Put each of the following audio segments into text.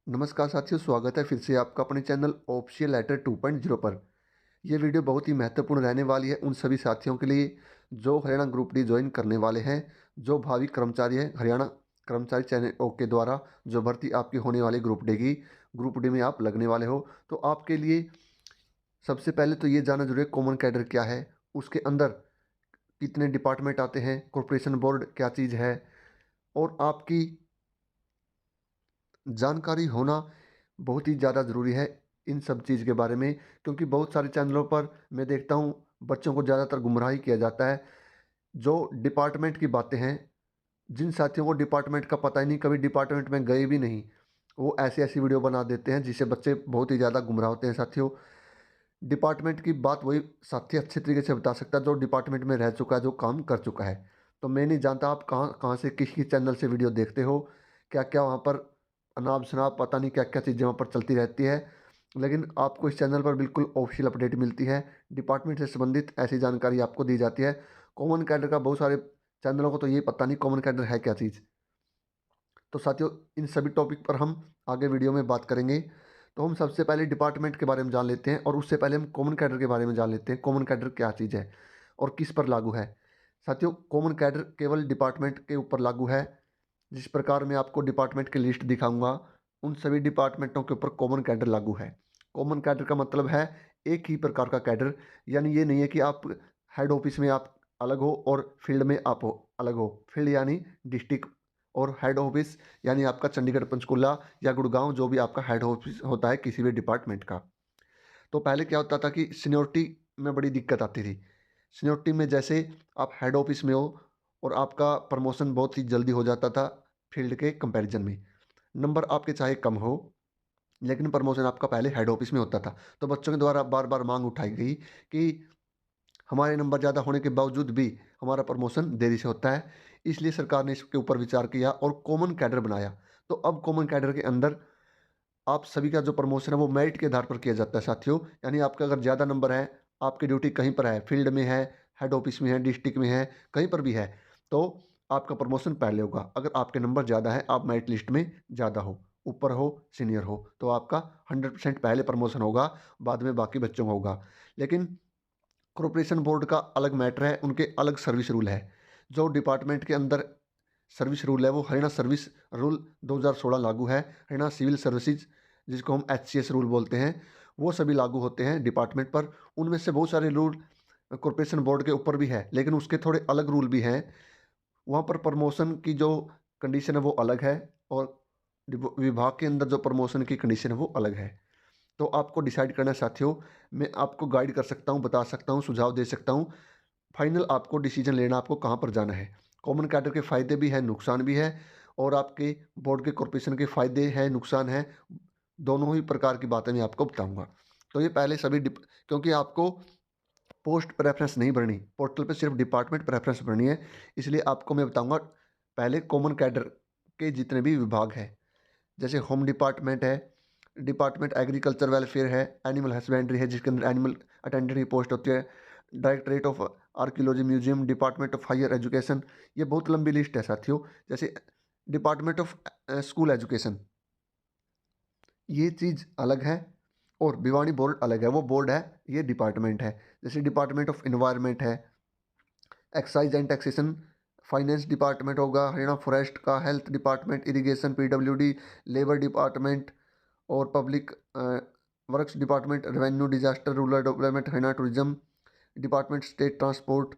नमस्कार साथियों, स्वागत है फिर से आपका अपने चैनल ऑफिशियल लेटर 2.0 पर। यह वीडियो बहुत ही महत्वपूर्ण रहने वाली है उन सभी साथियों के लिए जो हरियाणा ग्रुप डी ज्वाइन करने वाले हैं, जो भावी कर्मचारी हैं। हरियाणा कर्मचारी चयन के द्वारा जो भर्ती आपकी होने वाली ग्रुप डी की, ग्रुप डी में आप लगने वाले हो, तो आपके लिए सबसे पहले तो ये जानना जरूरी है कॉमन कैडर क्या है, उसके अंदर कितने डिपार्टमेंट आते हैं, कॉरपोरेशन बोर्ड क्या चीज़ है, और आपकी जानकारी होना बहुत ही ज़्यादा ज़रूरी है इन सब चीज़ के बारे में। क्योंकि बहुत सारे चैनलों पर मैं देखता हूँ बच्चों को ज़्यादातर गुमराही किया जाता है। जो डिपार्टमेंट की बातें हैं, जिन साथियों को डिपार्टमेंट का पता ही नहीं, कभी डिपार्टमेंट में गए भी नहीं, वो ऐसी ऐसी वीडियो बना देते हैं जिससे बच्चे बहुत ही ज़्यादा गुमराह होते हैं साथियों। डिपार्टमेंट की बात वही साथी अच्छे तरीके से बता सकता है जो डिपार्टमेंट में रह चुका है, जो काम कर चुका है। तो मैं नहीं जानता आप कहाँ कहाँ से किस किस चैनल से वीडियो देखते हो, क्या क्या वहाँ पर अनाप शनाप पता नहीं क्या क्या चीज़ें वहाँ पर चलती रहती है। लेकिन आपको इस चैनल पर बिल्कुल ऑफिशियल अपडेट मिलती है, डिपार्टमेंट से संबंधित ऐसी जानकारी आपको दी जाती है। कॉमन कैडर का बहुत सारे चैनलों को तो ये पता नहीं कॉमन कैडर है क्या चीज़। तो साथियों, इन सभी टॉपिक पर हम आगे वीडियो में बात करेंगे। तो हम सबसे पहले डिपार्टमेंट के बारे में जान लेते हैं और उससे पहले हम कॉमन कैडर के बारे में जान लेते हैं। कॉमन कैडर क्या चीज़ है और किस पर लागू है। साथियों, कॉमन कैडर केवल डिपार्टमेंट के ऊपर लागू है। जिस प्रकार मैं आपको डिपार्टमेंट की लिस्ट दिखाऊंगा, उन सभी डिपार्टमेंटों के ऊपर कॉमन कैडर लागू है। कॉमन कैडर का मतलब है एक ही प्रकार का कैडर। यानी ये नहीं है कि आप हेड ऑफिस में आप अलग हो और फील्ड में आप हो अलग हो। फील्ड यानी डिस्ट्रिक्ट, और हेड ऑफिस यानी आपका चंडीगढ़, पंचकुला या गुड़गांव, जो भी आपका हेड ऑफिस होता है किसी भी डिपार्टमेंट का। तो पहले क्या होता था कि सीनियोरिटी में बड़ी दिक्कत आती थी। सीनियोरिटी में जैसे आप हेड ऑफिस में हो और आपका प्रमोशन बहुत ही जल्दी हो जाता था फील्ड के कंपैरिजन में। नंबर आपके चाहे कम हो, लेकिन प्रमोशन आपका पहले हेड ऑफिस में होता था। तो बच्चों के द्वारा बार बार मांग उठाई गई कि हमारे नंबर ज़्यादा होने के बावजूद भी हमारा प्रमोशन देरी से होता है। इसलिए सरकार ने इसके ऊपर विचार किया और कॉमन कैडर बनाया। तो अब कॉमन कैडर के अंदर आप सभी का जो प्रमोशन है वो मेरिट के आधार पर किया जाता है साथियों। यानी आपका अगर ज़्यादा नंबर है, आपकी ड्यूटी कहीं पर है, फील्ड में है, हेड ऑफिस में है, डिस्ट्रिक्ट में है, कहीं पर भी है, तो आपका प्रमोशन पहले होगा। अगर आपके नंबर ज़्यादा है, आप मेरिट लिस्ट में ज़्यादा हो, ऊपर हो, सीनियर हो, तो आपका 100% पहले प्रमोशन होगा, बाद में बाकी बच्चों का होगा। लेकिन कॉरपोरेशन बोर्ड का अलग मैटर है, उनके अलग सर्विस रूल है। जो डिपार्टमेंट के अंदर सर्विस रूल है वो हरियाणा सर्विस रूल 2016 लागू है। हरियाणा सिविल सर्विसेज, जिसको हम HCS रूल बोलते हैं, वो सभी लागू होते हैं डिपार्टमेंट पर। उनमें से बहुत सारे रूल कॉरपोरेशन बोर्ड के ऊपर भी है, लेकिन उसके थोड़े अलग रूल भी हैं। वहाँ पर प्रमोशन की जो कंडीशन है वो अलग है, और विभाग के अंदर जो प्रमोशन की कंडीशन है वो अलग है। तो आपको डिसाइड करना है साथियों। मैं आपको गाइड कर सकता हूँ, बता सकता हूँ, सुझाव दे सकता हूँ। फाइनल आपको डिसीजन लेना, आपको कहाँ पर जाना है। कॉमन कैडर के फ़ायदे भी हैं, नुकसान भी है, और आपके बोर्ड के कॉरपोरेशन के फ़ायदे हैं, नुकसान हैं। दोनों ही प्रकार की बातें मैं आपको बताऊंगा। तो ये पहले सभी क्योंकि आपको पोस्ट प्रेफरेंस नहीं भरनी, पोर्टल पे सिर्फ डिपार्टमेंट प्रेफरेंस भरनी है, इसलिए आपको मैं बताऊंगा पहले कॉमन कैडर के जितने भी विभाग हैं। जैसे होम डिपार्टमेंट है, डिपार्टमेंट एग्रीकल्चर वेलफेयर है, एनिमल हस्बेंड्री है जिसके अंदर एनिमल अटेंडेंट की पोस्ट होती है, directorate of archaeology museum, department of higher education. ये बहुत लंबी लिस्ट है साथियों। जैसे डिपार्टमेंट ऑफ स्कूल एजुकेशन, ये चीज़ अलग है, और भिवानी बोर्ड अलग है, वो बोर्ड है, ये डिपार्टमेंट है। जैसे डिपार्टमेंट ऑफ इन्वायरमेंट है, excise and taxation, finance department होगा, हरियाणा फॉरेस्ट का, health department, irrigation, PWD, labour department, और public works department, revenue, disaster, rural development, Haryana tourism department, state transport,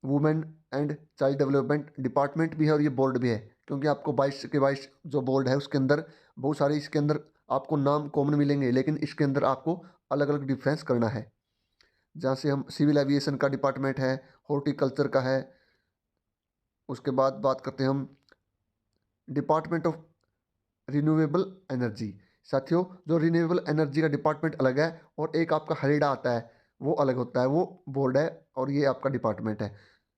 women and child development department भी है, और ये board भी है। क्योंकि आपको 22 के 22 जो बोर्ड है उसके अंदर बहुत सारे, इसके अंदर आपको नाम कॉमन मिलेंगे, लेकिन इसके अंदर आपको अलग अलग डिफरेंस करना है। जहाँ से हम सिविल एविएशन का डिपार्टमेंट है, हॉर्टिकल्चर का है। उसके बाद बात करते हैं हम डिपार्टमेंट ऑफ रिन्यूएबल एनर्जी। साथियों, जो रिन्यूएबल एनर्जी का डिपार्टमेंट अलग है, और एक आपका हरेडा आता है, वो अलग होता है, वो बोर्ड है, और ये आपका डिपार्टमेंट है।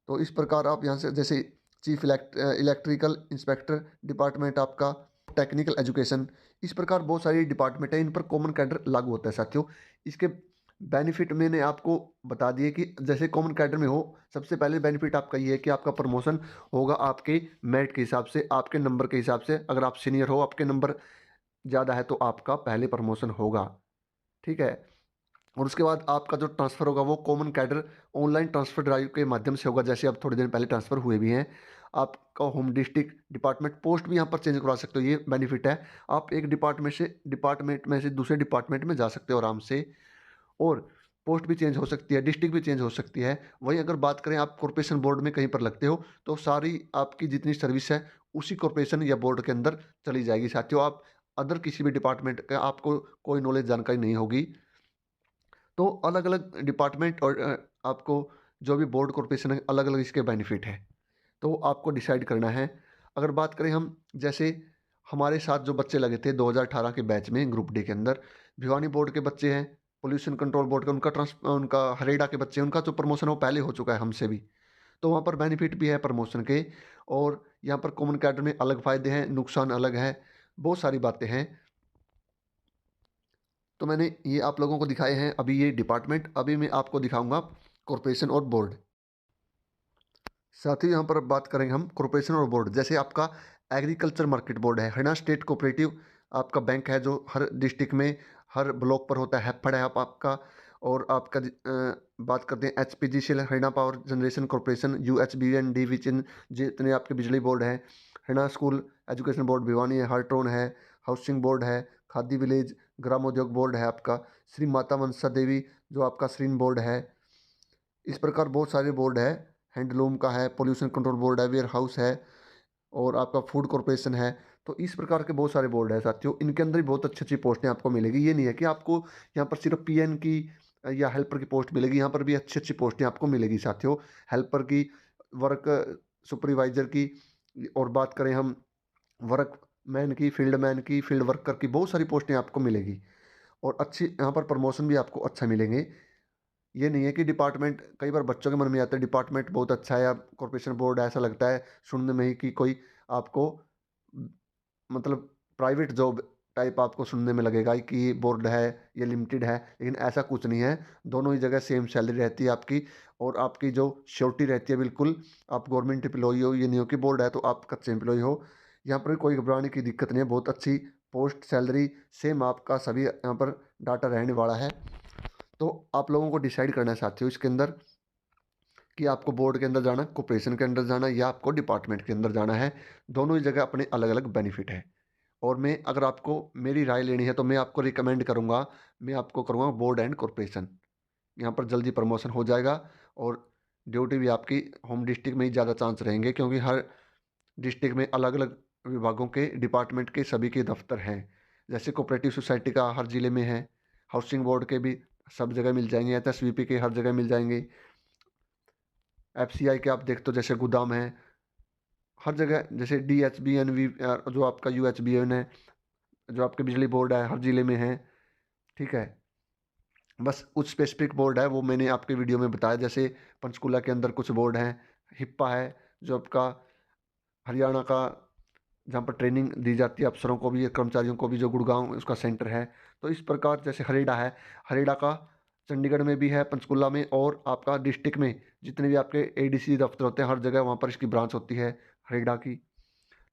तो इस प्रकार आप यहाँ से जैसे चीफ इलेक्ट्रिकल इंस्पेक्टर डिपार्टमेंट आपका, टेक्निकल एजुकेशन, इस प्रकार बहुत सारी डिपार्टमेंट है, इन पर कॉमन कैडर लागू होता है साथियों। इसके बेनिफिट मैंने आपको बता दिए कि जैसे कॉमन कैडर में हो, सबसे पहले बेनिफिट आपका ये है कि आपका प्रमोशन होगा आपके मेरिट के हिसाब से, आपके नंबर के हिसाब से। अगर आप सीनियर हो, आपके नंबर ज़्यादा है तो आपका पहले प्रमोशन होगा, ठीक है। और उसके बाद आपका जो ट्रांसफ़र होगा वो common cadre online transfer drive के माध्यम से होगा, जैसे अब थोड़ी देर पहले ट्रांसफ़र हुए भी हैं। आपका होम डिस्ट्रिक्ट, डिपार्टमेंट, पोस्ट भी यहाँ पर चेंज करवा सकते हो, ये बेनिफिट है। आप एक डिपार्टमेंट में से दूसरे डिपार्टमेंट में जा सकते हो आराम से, और पोस्ट भी चेंज हो सकती है, डिस्ट्रिक्ट भी चेंज हो सकती है। वहीं अगर बात करें आप कॉर्पोरेशन बोर्ड में कहीं पर लगते हो, तो सारी आपकी जितनी सर्विस है उसी कॉर्पोरेशन या बोर्ड के अंदर चली जाएगी साथियों। आप अदर किसी भी डिपार्टमेंट का आपको कोई नॉलेज जानकारी नहीं होगी। तो अलग-अलग डिपार्टमेंट और आपको जो भी बोर्ड कॉर्पोरेशन है, अलग-अलग इसके बेनिफिट हैं। तो आपको डिसाइड करना है। अगर बात करें हम, जैसे हमारे साथ जो बच्चे लगे थे 2018 के बैच में ग्रुप डी के अंदर, भिवानी बोर्ड के बच्चे हैं, पोल्यूशन कंट्रोल बोर्ड का उनका हरेड़ा के बच्चे हैं, उनका जो प्रमोशन है वो पहले हो चुका है हमसे भी। तो वहाँ पर बेनिफिट भी है प्रमोशन के, और यहाँ पर कॉमन कैडर में अलग फ़ायदे हैं, नुकसान अलग है, बहुत सारी बातें हैं। तो मैंने ये आप लोगों को दिखाए हैं अभी ये डिपार्टमेंट, अभी मैं आपको दिखाऊँगा कॉर्पोरेशन और बोर्ड। साथ ही यहाँ पर बात करेंगे हम कॉर्पोरेशन और बोर्ड, जैसे आपका एग्रीकल्चर मार्केट बोर्ड है, हरियाणा स्टेट कोऑपरेटिव आपका बैंक है जो हर डिस्ट्रिक्ट में हर ब्लॉक पर होता है, हैपड़ है आपका। और आपका बात करते हैं HPGCL, Haryana power generation corporation, UHBN, division, जितने आपके बिजली बोर्ड हैं, Haryana school education board Bhiwani है, हार्ट्रोन है, हाउसिंग बोर्ड है, खादी विलेज, ग्रामोद्योग बोर्ड है आपका, श्री माता मनसा देवी जो आपका श्रीन बोर्ड है। इस प्रकार बहुत सारे बोर्ड है, हैंडलूम का है, पोल्यूशन कंट्रोल बोर्ड है, वेयर हाउस है, और आपका फूड कॉर्पोरेशन है। तो इस प्रकार के बहुत सारे बोर्ड है साथियों, इनके अंदर भी बहुत अच्छी अच्छी पोस्टें आपको मिलेगी। ये नहीं है कि आपको यहाँ पर सिर्फ पीएन की या हेल्पर की पोस्ट मिलेगी, यहाँ पर भी अच्छी अच्छी पोस्टें आपको मिलेगी साथियों, हेल्पर की, वर्क सुपरवाइजर की, और बात करें हम वर्क मैन की, फील्ड मैन की, फील्ड वर्कर की, बहुत सारी पोस्टें आपको मिलेगी। और अच्छी यहाँ पर प्रमोशन भी आपको अच्छा मिलेंगे। ये नहीं है कि डिपार्टमेंट, कई बार बच्चों के मन में आता है डिपार्टमेंट बहुत अच्छा है या कॉर्पोरेशन बोर्ड ऐसा लगता है सुनने में ही कि कोई आपको म, मतलब प्राइवेट जॉब टाइप आपको सुनने में लगेगा कि ये बोर्ड है, ये लिमिटेड है, लेकिन ऐसा कुछ नहीं है। दोनों ही जगह सेम सैलरी रहती है आपकी, और आपकी जो श्योरिटी रहती है बिल्कुल। आप गवर्नमेंट एम्प्लॉई हो, ये नहीं हो कि बोर्ड है तो आप कच्चे एम्प्लॉय हो। यहाँ पर कोई घबराने की दिक्कत नहीं है, बहुत अच्छी पोस्ट, सैलरी सेम आपका सभी यहाँ पर डाटा रहने वाला है। तो आप लोगों को डिसाइड करना है साथियों इसके अंदर कि आपको बोर्ड के अंदर जाना है, कॉर्पोरेशन के अंदर जाना है, या आपको डिपार्टमेंट के अंदर जाना है। दोनों ही जगह अपने अलग अलग बेनिफिट है। और मैं, अगर आपको मेरी राय लेनी है तो मैं आपको रिकमेंड करूँगा, मैं आपको करूँगा बोर्ड एंड कॉर्पोरेशन। यहाँ पर जल्दी प्रमोशन हो जाएगा, और ड्यूटी भी आपकी होम डिस्ट्रिक्ट में ही ज़्यादा चांस रहेंगे, क्योंकि हर डिस्ट्रिक्ट में अलग अलग विभागों के, डिपार्टमेंट के सभी के दफ्तर हैं। जैसे कोऑपरेटिव सोसाइटी का हर ज़िले में है, हाउसिंग बोर्ड के भी सब जगह मिल जाएंगे, एचएसवीपी के हर जगह मिल जाएंगे, एफसीआई के आप देखते हो जैसे गोदाम है हर जगह, जैसे डीएचबीएन जो आपका यूएचबीएन है, जो आपके बिजली बोर्ड है हर ज़िले में है, ठीक है। बस कुछ स्पेसिफिक बोर्ड है वो मैंने आपके वीडियो में बताया, जैसे पंचकूला के अंदर कुछ बोर्ड हैं, हिप्पा है जो आपका हरियाणा का, जहाँ पर ट्रेनिंग दी जाती है अफसरों को भी, कर्मचारियों को भी, जो गुड़गांव उसका सेंटर है। तो इस प्रकार जैसे हरेड़ा है, हरेड़ा का चंडीगढ़ में भी है, पंचकुला में, और आपका डिस्ट्रिक्ट में जितने भी आपके एडीसी दफ्तर होते हैं हर जगह वहाँ पर इसकी ब्रांच होती है हरेड़ा की।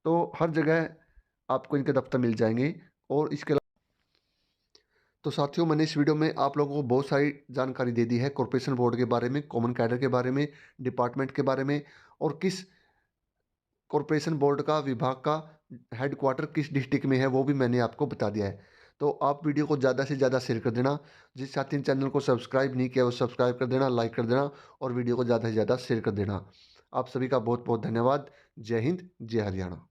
तो हर जगह आपको इनके दफ्तर मिल जाएंगे। और इसके अलावा, तो साथियों मैंने इस वीडियो में आप लोगों को बहुत सारी जानकारी दे दी है कॉर्पोरेशन बोर्ड के बारे में, कॉमन कैडर के बारे में, डिपार्टमेंट के बारे में, और किस कॉर्पोरेशन बोर्ड का विभाग का हेडक्वार्टर किस डिस्ट्रिक्ट में है वो भी मैंने आपको बता दिया है। तो आप वीडियो को ज़्यादा से ज़्यादा शेयर कर देना, जिस साथी ने चैनल को सब्सक्राइब नहीं किया वो सब्सक्राइब कर देना, लाइक कर देना, और वीडियो को ज़्यादा से ज़्यादा शेयर कर देना। आप सभी का बहुत बहुत धन्यवाद। जय हिंद, जय हरियाणा।